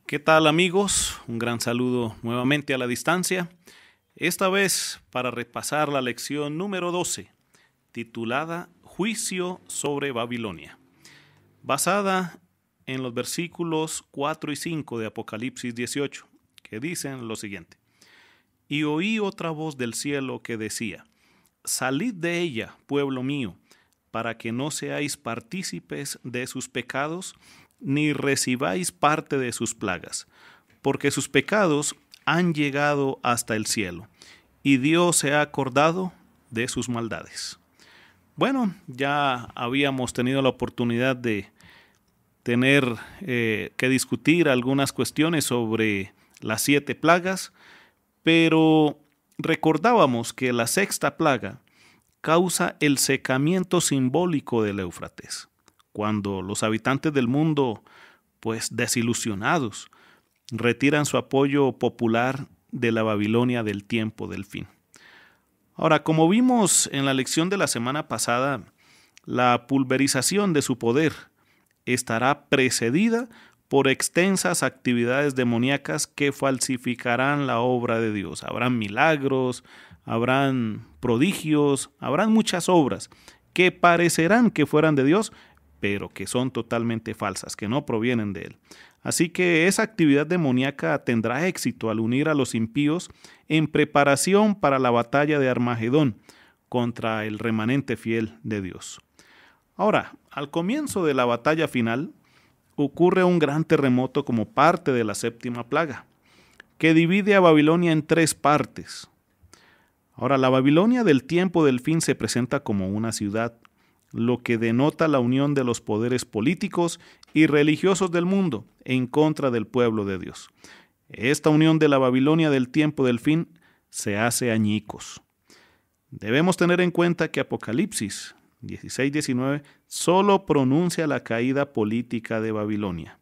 ¿Qué tal, amigos? Un gran saludo nuevamente a la distancia. Esta vez para repasar la lección número 12, titulada Juicio sobre Babilonia, basada en los versículos 4 y 5 de Apocalipsis 18, que dicen lo siguiente: Y oí otra voz del cielo que decía: Salid de ella, pueblo mío, para que no seáis partícipes de sus pecados, ni recibáis parte de sus plagas, porque sus pecados han llegado hasta el cielo, y Dios se ha acordado de sus maldades. Bueno, ya habíamos tenido la oportunidad de tener que discutir algunas cuestiones sobre las 7 plagas, pero recordábamos que la 6ª plaga causa el secamiento simbólico del Éufrates, cuando los habitantes del mundo, pues desilusionados, retiran su apoyo popular de la Babilonia del tiempo del fin. Ahora, como vimos en la lección de la semana pasada, la pulverización de su poder estará precedida por extensas actividades demoníacas que falsificarán la obra de Dios. Habrán milagros, habrán prodigios, habrán muchas obras que parecerán que fueran de Dios, pero que son totalmente falsas, que no provienen de Él. Así que esa actividad demoníaca tendrá éxito al unir a los impíos en preparación para la batalla de Armagedón contra el remanente fiel de Dios. Ahora, al comienzo de la batalla final, ocurre un gran terremoto como parte de la 7ª plaga, que divide a Babilonia en 3 partes. Ahora, la Babilonia del tiempo del fin se presenta como una ciudad, lo que denota la unión de los poderes políticos y religiosos del mundo en contra del pueblo de Dios. Esta unión de la Babilonia del tiempo del fin se hace añicos. Debemos tener en cuenta que Apocalipsis 16-19 solo pronuncia la caída política de Babilonia,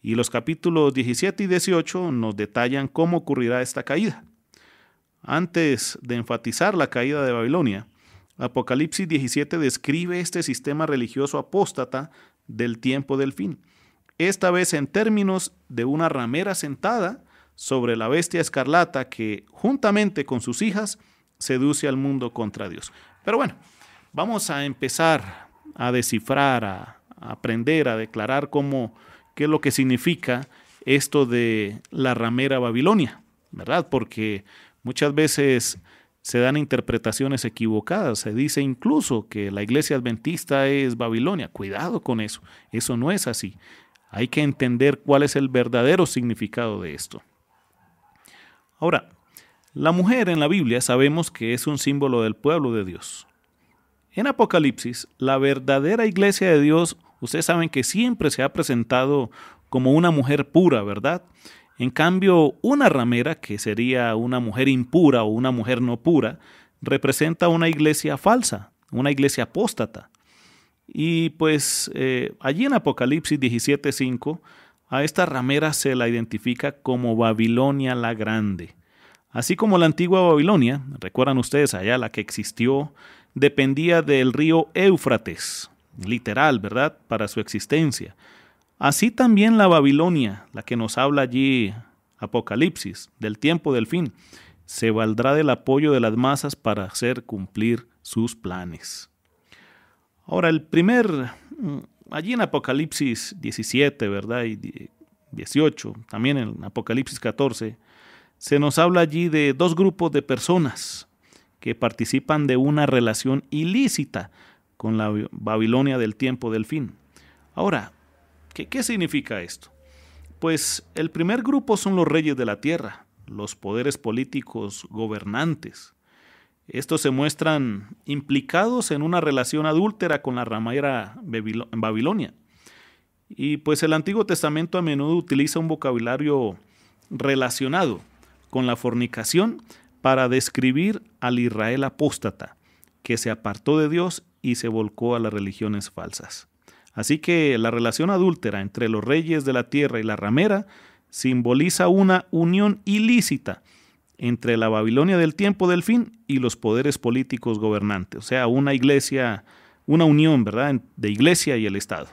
y los capítulos 17 y 18 nos detallan cómo ocurrirá esta caída. Antes de enfatizar la caída de Babilonia, Apocalipsis 17 describe este sistema religioso apóstata del tiempo del fin, esta vez en términos de una ramera sentada sobre la bestia escarlata que, juntamente con sus hijas, seduce al mundo contra Dios. Pero bueno, vamos a empezar a descifrar, a aprender, a declarar qué es lo que significa esto de la ramera Babilonia, ¿verdad? Porque muchas veces se dan interpretaciones equivocadas. Se dice incluso que la iglesia adventista es Babilonia. Cuidado con eso. Eso no es así. Hay que entender cuál es el verdadero significado de esto. Ahora, la mujer en la Biblia sabemos que es un símbolo del pueblo de Dios. En Apocalipsis, la verdadera iglesia de Dios, ustedes saben que siempre se ha presentado como una mujer pura, ¿verdad? En cambio, una ramera, que sería una mujer impura o una mujer no pura, representa una iglesia falsa, una iglesia apóstata. Y pues allí en Apocalipsis 17:5, a esta ramera se la identifica como Babilonia la Grande. Así como la antigua Babilonia, recuerdan ustedes allá la que existió, dependía del río Éufrates, literal, ¿verdad?, para su existencia. Así también la Babilonia, la que nos habla allí Apocalipsis, del tiempo del fin, se valdrá del apoyo de las masas para hacer cumplir sus planes. Ahora, allí en Apocalipsis 17, ¿verdad?, y 18, también en Apocalipsis 14, se nos habla allí de 2 grupos de personas que participan de una relación ilícita con la Babilonia del tiempo del fin. Ahora, ¿qué significa esto? Pues el primer grupo son los reyes de la tierra, los poderes políticos gobernantes. Estos se muestran implicados en una relación adúltera con la ramera Babilonia. Y pues el Antiguo Testamento a menudo utiliza un vocabulario relacionado con la fornicación para describir al Israel apóstata, que se apartó de Dios y se volcó a las religiones falsas. Así que la relación adúltera entre los reyes de la tierra y la ramera simboliza una unión ilícita entre la Babilonia del tiempo del fin y los poderes políticos gobernantes, o sea, una unión, ¿verdad?, de iglesia y el Estado.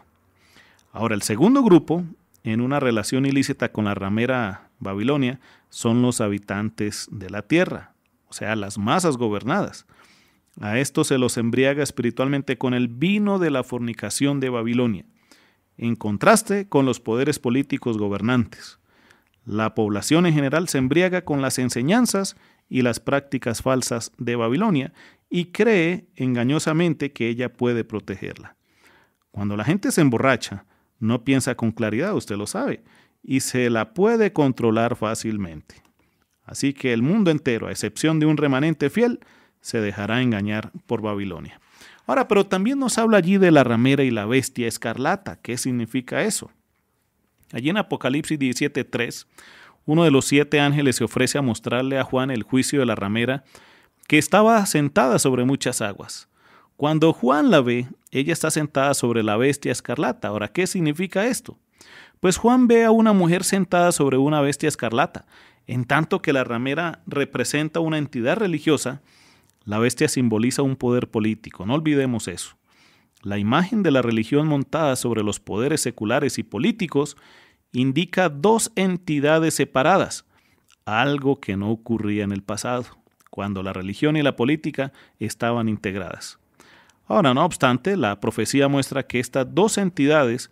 Ahora, el segundo grupo en una relación ilícita con la ramera Babilonia son los habitantes de la tierra, o sea, las masas gobernadas. A estos se los embriaga espiritualmente con el vino de la fornicación de Babilonia, en contraste con los poderes políticos gobernantes. La población en general se embriaga con las enseñanzas y las prácticas falsas de Babilonia y cree engañosamente que ella puede protegerla. Cuando la gente se emborracha, no piensa con claridad, usted lo sabe, y se la puede controlar fácilmente. Así que el mundo entero, a excepción de un remanente fiel, se dejará engañar por Babilonia. Ahora, pero también nos habla allí de la ramera y la bestia escarlata. ¿Qué significa eso? Allí en Apocalipsis 17:3, uno de los 7 ángeles se ofrece a mostrarle a Juan el juicio de la ramera que estaba sentada sobre muchas aguas. Cuando Juan la ve, ella está sentada sobre la bestia escarlata. Ahora, ¿qué significa esto? Pues Juan ve a una mujer sentada sobre una bestia escarlata. En tanto que la ramera representa una entidad religiosa, la bestia simboliza un poder político. No olvidemos eso. La imagen de la religión montada sobre los poderes seculares y políticos indica 2 entidades separadas, algo que no ocurría en el pasado, cuando la religión y la política estaban integradas. Ahora, no obstante, la profecía muestra que estas 2 entidades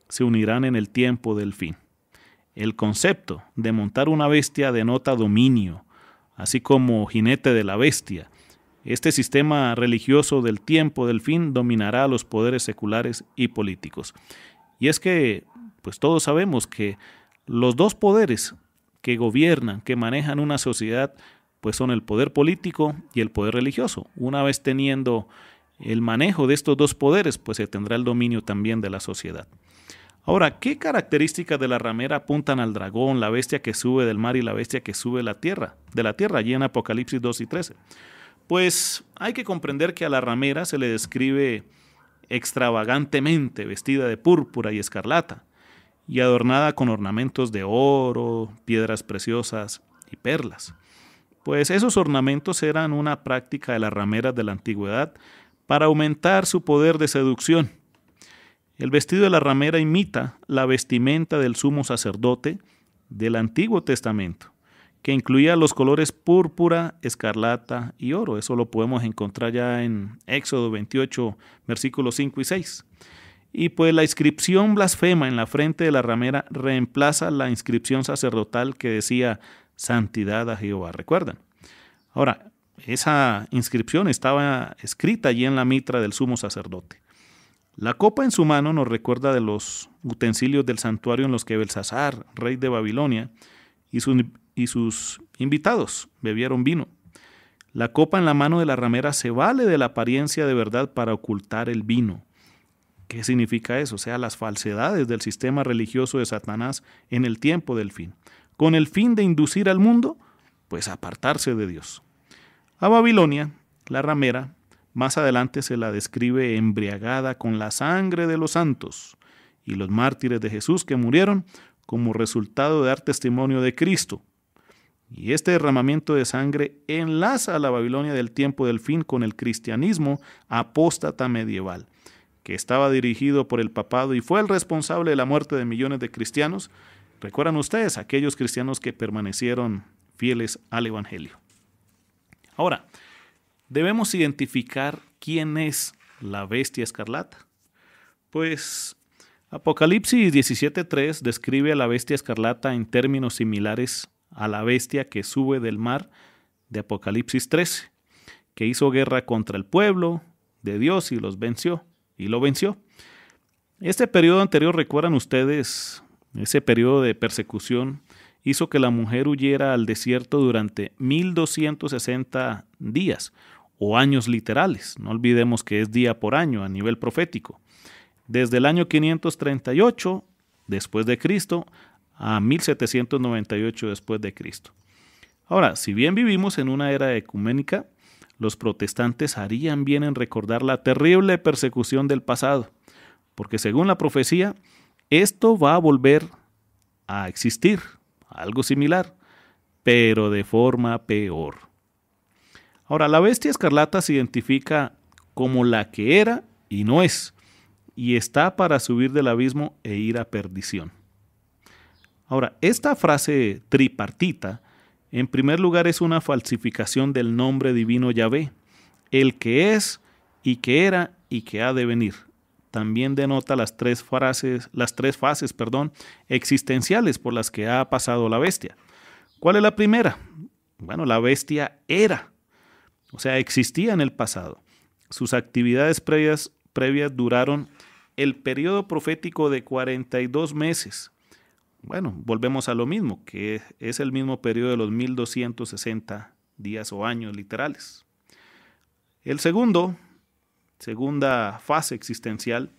se unirán en el tiempo del fin. El concepto de montar una bestia denota dominio, así como jinete de la bestia. Este sistema religioso del tiempo del fin dominará a los poderes seculares y políticos. Y es que, pues todos sabemos que los 2 poderes que gobiernan, que manejan una sociedad, pues son el poder político y el poder religioso. Una vez teniendo el manejo de estos 2 poderes, pues se tendrá el dominio también de la sociedad. Ahora, ¿qué características de la ramera apuntan al dragón, la bestia que sube del mar y la bestia que sube de la tierra, allí en Apocalipsis 2 y 13? Pues hay que comprender que a la ramera se le describe extravagantemente vestida de púrpura y escarlata y adornada con ornamentos de oro, piedras preciosas y perlas. Pues esos ornamentos eran una práctica de las rameras de la antigüedad para aumentar su poder de seducción. El vestido de la ramera imita la vestimenta del sumo sacerdote del Antiguo Testamento, que incluía los colores púrpura, escarlata y oro. Eso lo podemos encontrar ya en Éxodo 28, versículos 5 y 6. Y pues la inscripción blasfema en la frente de la ramera reemplaza la inscripción sacerdotal que decía santidad a Jehová. ¿Recuerdan? Ahora, esa inscripción estaba escrita allí en la mitra del sumo sacerdote. La copa en su mano nos recuerda de los utensilios del santuario en los que Belsasar, rey de Babilonia, y sus invitados bebieron vino. La copa en la mano de la ramera se vale de la apariencia de verdad para ocultar el vino. ¿Qué significa eso? O sea, las falsedades del sistema religioso de Satanás en el tiempo del fin, con el fin de inducir al mundo, pues a apartarse de Dios. A Babilonia, la ramera, más adelante se la describe embriagada con la sangre de los santos y los mártires de Jesús que murieron como resultado de dar testimonio de Cristo. Y este derramamiento de sangre enlaza a la Babilonia del tiempo del fin con el cristianismo apóstata medieval, que estaba dirigido por el papado y fue el responsable de la muerte de millones de cristianos. ¿Recuerdan ustedes aquellos cristianos que permanecieron fieles al Evangelio? Ahora, debemos identificar quién es la bestia escarlata. Pues Apocalipsis 17:3 describe a la bestia escarlata en términos similares a la bestia que sube del mar de Apocalipsis 13, que hizo guerra contra el pueblo de Dios y lo venció. Este periodo anterior, recuerdan ustedes, ese periodo de persecución hizo que la mujer huyera al desierto durante 1260 días o años literales. No olvidemos que es día por año a nivel profético. Desde el año 538 después de Cristo a 1798 después de Cristo. Ahora, si bien vivimos en una era ecuménica, los protestantes harían bien en recordar la terrible persecución del pasado, porque según la profecía, esto va a volver a existir, algo similar, pero de forma peor. Ahora, la bestia escarlata se identifica como la que era y no es, y está para subir del abismo e ir a perdición. Ahora, esta frase tripartita, en primer lugar, es una falsificación del nombre divino Yahvé, el que es y que era y que ha de venir. También denota las tres fases, existenciales por las que ha pasado la bestia. ¿Cuál es la primera? Bueno, la bestia era, o sea, existía en el pasado. Sus actividades previas duraron el periodo profético de 42 meses. Bueno, volvemos a lo mismo, que es el mismo periodo de los 1260 días o años literales. El segunda fase existencial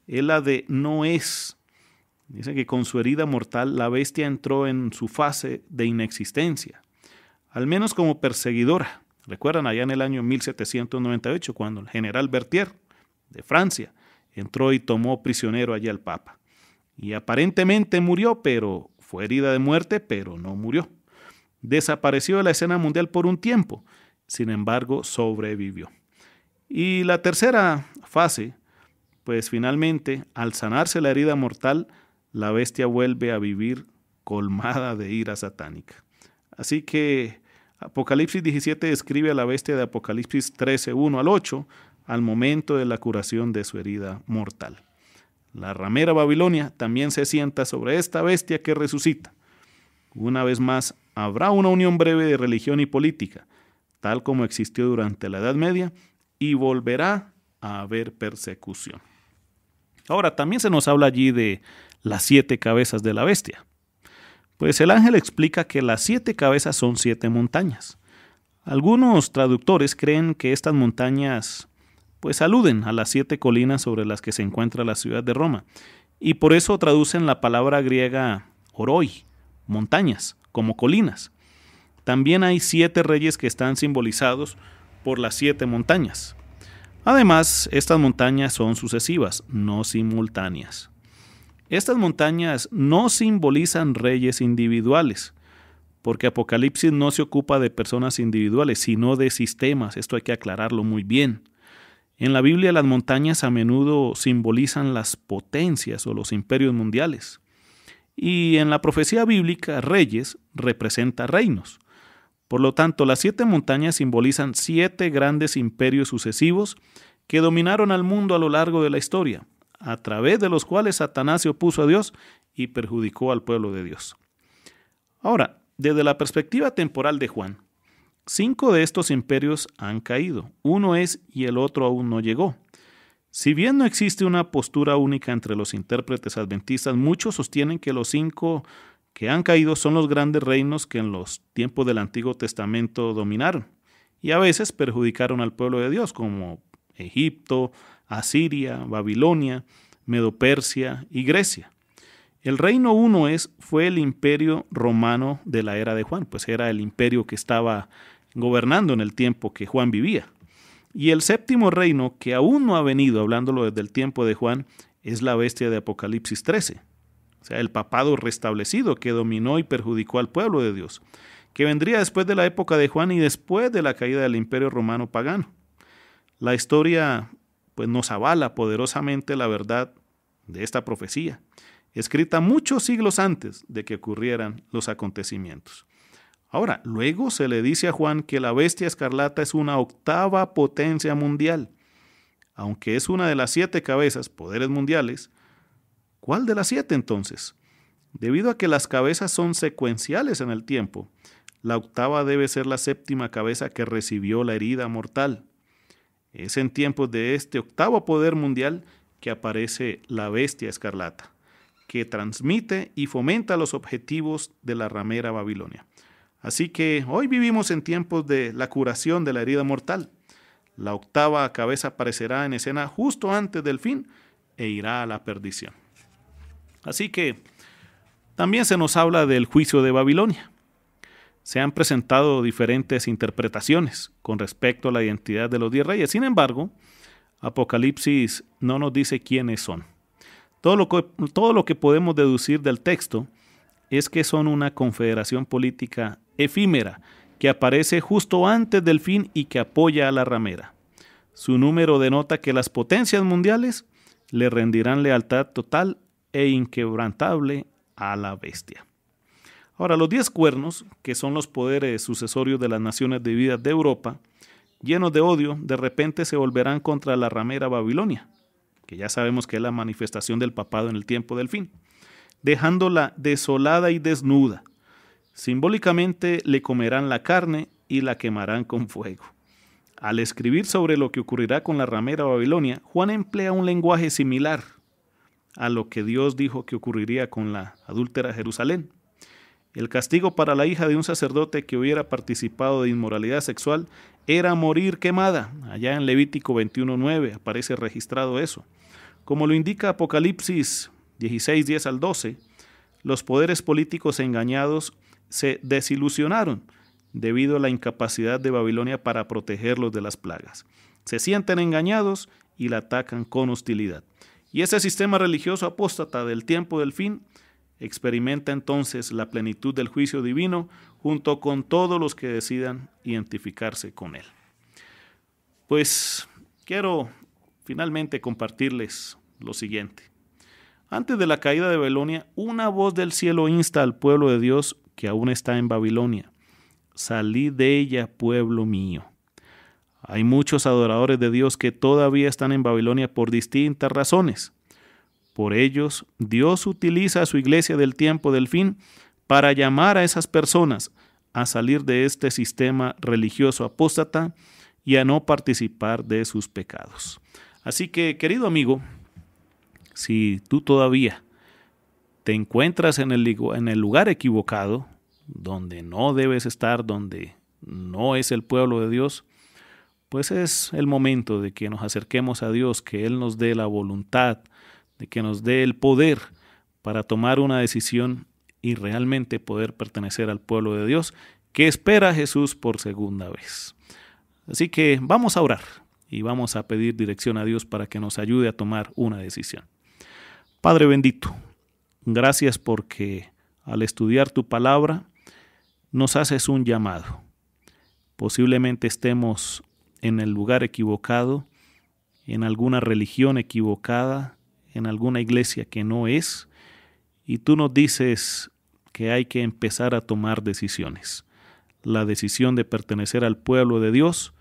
es la de no es. Dice que con su herida mortal la bestia entró en su fase de inexistencia, al menos como perseguidora. Recuerdan allá en el año 1798 cuando el general Berthier de Francia entró y tomó prisionero allí al Papa. Y aparentemente murió, pero fue herida de muerte, pero no murió. Desapareció de la escena mundial por un tiempo, sin embargo sobrevivió. Y la tercera fase, pues finalmente, al sanarse la herida mortal, la bestia vuelve a vivir colmada de ira satánica. Así que Apocalipsis 17 describe a la bestia de Apocalipsis 13, 1 al 8, al momento de la curación de su herida mortal. La ramera Babilonia también se sienta sobre esta bestia que resucita. Una vez más, habrá una unión breve de religión y política, tal como existió durante la Edad Media, y volverá a haber persecución. Ahora, también se nos habla allí de las 7 cabezas de la bestia. Pues el ángel explica que las 7 cabezas son 7 montañas. Algunos traductores creen que estas montañas pues aluden a las 7 colinas sobre las que se encuentra la ciudad de Roma, y por eso traducen la palabra griega oroi, montañas, como colinas. También hay 7 reyes que están simbolizados por las 7 montañas. Además, estas montañas son sucesivas, no simultáneas. Estas montañas no simbolizan reyes individuales, porque Apocalipsis no se ocupa de personas individuales, sino de sistemas. Esto hay que aclararlo muy bien. En la Biblia las montañas a menudo simbolizan las potencias o los imperios mundiales. Y en la profecía bíblica, reyes representa reinos. Por lo tanto, las 7 montañas simbolizan 7 grandes imperios sucesivos que dominaron al mundo a lo largo de la historia, a través de los cuales Satanás se opuso a Dios y perjudicó al pueblo de Dios. Ahora, desde la perspectiva temporal de Juan, 5 de estos imperios han caído. Uno es y el otro aún no llegó. Si bien no existe una postura única entre los intérpretes adventistas, muchos sostienen que los 5 que han caído son los grandes reinos que en los tiempos del Antiguo Testamento dominaron y a veces perjudicaron al pueblo de Dios, como Egipto, Asiria, Babilonia, Medo-Persia y Grecia. El reino 1 fue el imperio romano de la era de Juan, pues era el imperio que estaba gobernando en el tiempo que Juan vivía. Y el 7º reino, que aún no ha venido, hablándolo desde el tiempo de Juan, es la bestia de Apocalipsis 13. O sea, el papado restablecido que dominó y perjudicó al pueblo de Dios, que vendría después de la época de Juan y después de la caída del imperio romano pagano. La historia pues nos avala poderosamente la verdad de esta profecía, escrita muchos siglos antes de que ocurrieran los acontecimientos. Ahora, luego se le dice a Juan que la bestia escarlata es una 8ª potencia mundial. Aunque es una de las 7 cabezas, poderes mundiales, ¿cuál de las 7 entonces? Debido a que las cabezas son secuenciales en el tiempo, la 8ª debe ser la 7ª cabeza que recibió la herida mortal. Es en tiempos de este 8º poder mundial que aparece la bestia escarlata, que transmite y fomenta los objetivos de la ramera Babilonia. Así que hoy vivimos en tiempos de la curación de la herida mortal. La 8ª cabeza aparecerá en escena justo antes del fin e irá a la perdición. Así que también se nos habla del juicio de Babilonia. Se han presentado diferentes interpretaciones con respecto a la identidad de los 10 reyes. Sin embargo, Apocalipsis no nos dice quiénes son. Todo lo que podemos deducir del texto es que son una confederación política efímera que aparece justo antes del fin y que apoya a la ramera. Su número denota que las potencias mundiales le rendirán lealtad total e inquebrantable a la bestia. Ahora, los 10 cuernos, que son los poderes sucesorios de las naciones divididas de Europa, llenos de odio, de repente se volverán contra la ramera Babilonia, que ya sabemos que es la manifestación del papado en el tiempo del fin, dejándola desolada y desnuda. Simbólicamente le comerán la carne y la quemarán con fuego. Al escribir sobre lo que ocurrirá con la ramera Babilonia, Juan emplea un lenguaje similar a lo que Dios dijo que ocurriría con la adúltera Jerusalén. El castigo para la hija de un sacerdote que hubiera participado de inmoralidad sexual era morir quemada. Allá en Levítico 21:9 aparece registrado eso. Como lo indica Apocalipsis 16:10 al 12, los poderes políticos engañados se desilusionaron debido a la incapacidad de Babilonia para protegerlos de las plagas. Se sienten engañados y la atacan con hostilidad. Y ese sistema religioso apóstata del tiempo del fin experimenta entonces la plenitud del juicio divino junto con todos los que decidan identificarse con él. Pues quiero finalmente compartirles lo siguiente. Antes de la caída de Babilonia, una voz del cielo insta al pueblo de Dios que aún está en Babilonia: salid de ella, pueblo mío. Hay muchos adoradores de Dios que todavía están en Babilonia por distintas razones. Por ellos, Dios utiliza a su iglesia del tiempo del fin para llamar a esas personas a salir de este sistema religioso apóstata y a no participar de sus pecados. Así que, querido amigo, si tú todavía te encuentras en el lugar equivocado, donde no debes estar, donde no es el pueblo de Dios, pues es el momento de que nos acerquemos a Dios, que Él nos dé la voluntad, de que nos dé el poder para tomar una decisión y realmente poder pertenecer al pueblo de Dios que espera a Jesús por segunda vez. Así que vamos a orar y vamos a pedir dirección a Dios para que nos ayude a tomar una decisión. Padre bendito, gracias porque al estudiar tu palabra nos haces un llamado. Posiblemente estemos en el lugar equivocado, en alguna religión equivocada, en alguna iglesia que no es, y tú nos dices que hay que empezar a tomar decisiones. La decisión de pertenecer al pueblo de Dios,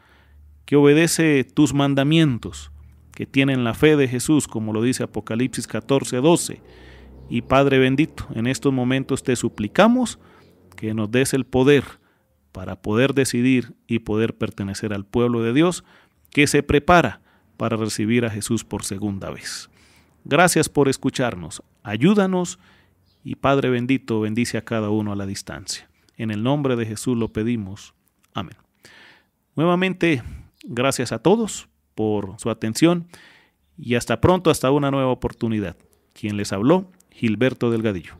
que obedece tus mandamientos, que tienen la fe de Jesús, como lo dice Apocalipsis 14:12. Y Padre bendito, en estos momentos te suplicamos que nos des el poder para poder decidir y poder pertenecer al pueblo de Dios que se prepara para recibir a Jesús por segunda vez. Gracias por escucharnos, ayúdanos y Padre bendito, bendice a cada uno a la distancia. En el nombre de Jesús lo pedimos. Amén. Nuevamente, gracias a todos por su atención y hasta pronto, hasta una nueva oportunidad. Quien les habló, Gilberto Delgadillo.